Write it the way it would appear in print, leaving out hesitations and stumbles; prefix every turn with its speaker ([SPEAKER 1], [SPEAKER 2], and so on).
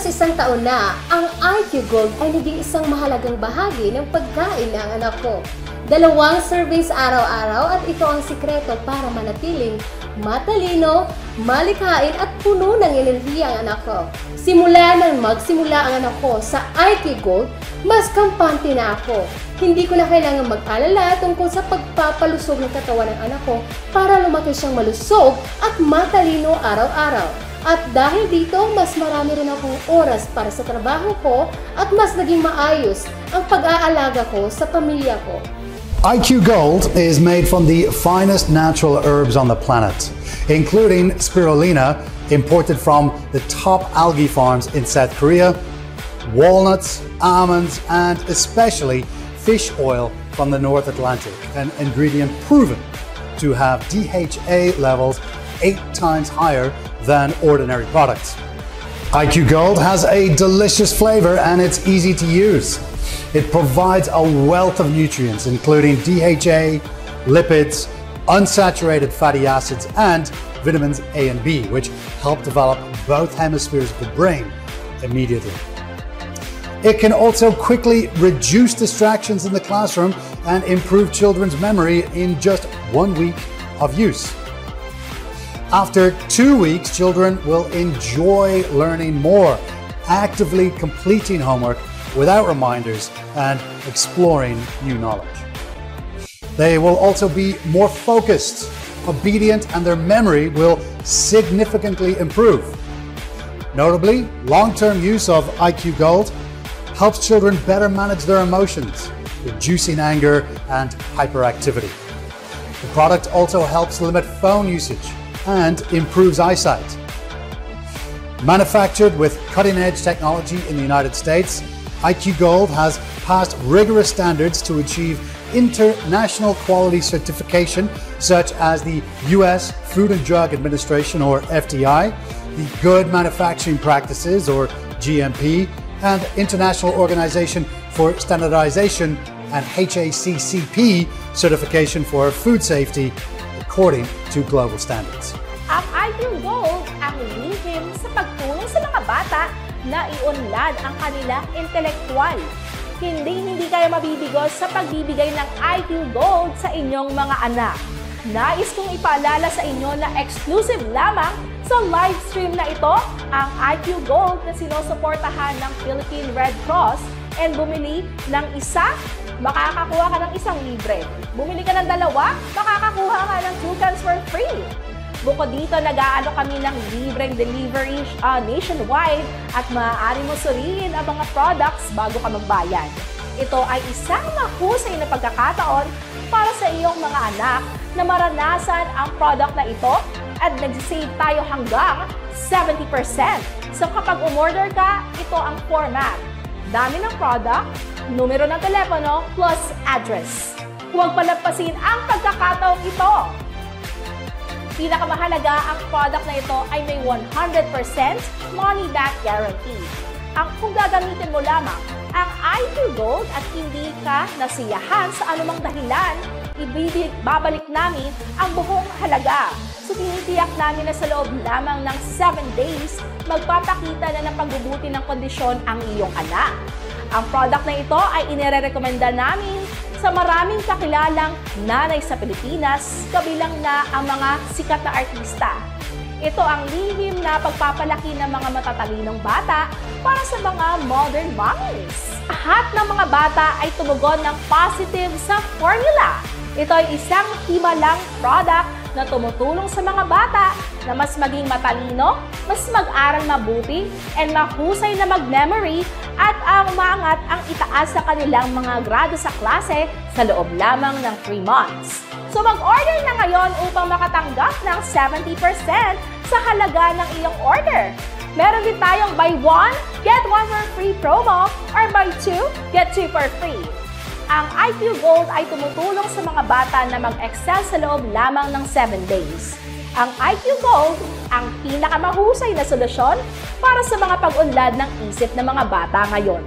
[SPEAKER 1] isang taon na, ang IQ Gold ay naging isang mahalagang bahagi ng pagkain ng anak ko. 2 servings araw-araw at ito ang sikreto para manatiling matalino, malikhain at puno ng enerhiya ang anak ko. Simula nang magsimula ang anak ko sa IQ Gold, mas kampante na ako. Hindi ko na kailangan mag-alala tungkol sa pagpapalusog ng katawan ng anak ko para lumaki siyang malusog at matalino araw-araw. At dahil dito, mas marami rin akong oras para sa trabaho ko at mas naging maayos ang pag-aalaga ko sa pamilya ko.
[SPEAKER 2] IQ Gold is made from the finest natural herbs on the planet, including spirulina, imported from the top algae farms in South Korea, walnuts, almonds, and especially fish oil from the North Atlantic, an ingredient proven to have DHA levels 8 times higher than ordinary products. IQ Gold has a delicious flavor and it's easy to use. It provides a wealth of nutrients, including DHA, lipids, unsaturated fatty acids, and vitamins A and B, which help develop both hemispheres of the brain immediately. It can also quickly reduce distractions in the classroom and improve children's memory in just 1 week of use. After 2 weeks, children will enjoy learning more, actively completing homework without reminders and exploring new knowledge. They will also be more focused, obedient, and their memory will significantly improve. Notably, long-term use of IQ Gold helps children better manage their emotions, reducing anger and hyperactivity. The product also helps limit phone usage and improves eyesight. Manufactured with cutting-edge technology in the United States, IQ Gold has passed rigorous standards to achieve international quality certification, such as the US Food and Drug Administration, or FDI, the Good Manufacturing Practices, or GMP, and International Organization for Standardization and HACCP certification for food safety according to global standards.
[SPEAKER 3] Ang IQ Gold ang lihim sa pagtulong sa mga bata na iunlad ang kanilang intelektual. Hindi kayo mabibigo sa pagbibigay ng IQ Gold sa inyong mga anak. Nais kong ipaalala sa inyo na exclusive lamang sa live stream na ito ang IQ Gold na sinusuportahan ng Philippine Red Cross, and bumili ng isa, makakakuha ka ng isang libre. Bumili ka ng 2, makakakuha ka ng 2 cans for free. Bukod dito, nag-aano kami ng libreng delivery nationwide at maaari mo suriin ang mga products bago ka magbayad. Ito ay isang mahusay na pagkakataon para sa iyong mga anak na maranasan ang product na ito at nag-save tayo hanggang 70%. So kapag umorder ka, ito ang format. Dami ng product, numero ng telepono, plus address. Huwag palagpasin ang pagkakataong ito. Pinakamahalaga, ang product na ito ay may 100% money-back guarantee. Kung gagamitin mo lamang ang IQ Gold at hindi ka nasiyahan sa anumang dahilan, babalik namin ang buong halaga. So tinitiyak namin na sa loob lamang ng 7 days, magpapakita na ng pagbubuti ng kondisyon ang iyong anak. Ang product na ito ay inirerekomenda namin sa maraming kakilalang nanay sa Pilipinas, kabilang na ang mga sikat na artista. Ito ang lihim na pagpapalaki ng mga matatalinong bata para sa mga modern mommies. Lahat ng mga bata ay tumugon ng positive sa formula. Ito ay isang himalang product na tumutulong sa mga bata na mas maging matalino, mas mag-aral mabuti, and mahusay na mag-memory at umangat ang itaas sa kanilang mga grado sa klase sa loob lamang ng 3 months. So mag-order na ngayon upang makatanggap ng 70% sa halaga ng iyong order. Meron din tayong buy 1, get 1 for free promo or buy 2, get 2 for free. Ang IQ Gold ay tumutulong sa mga bata na mag-excel sa loob lamang ng 7 days. Ang IQ Gold ang pinakamahusay na solusyon para sa mga pag-unlad ng isip ng mga bata ngayon.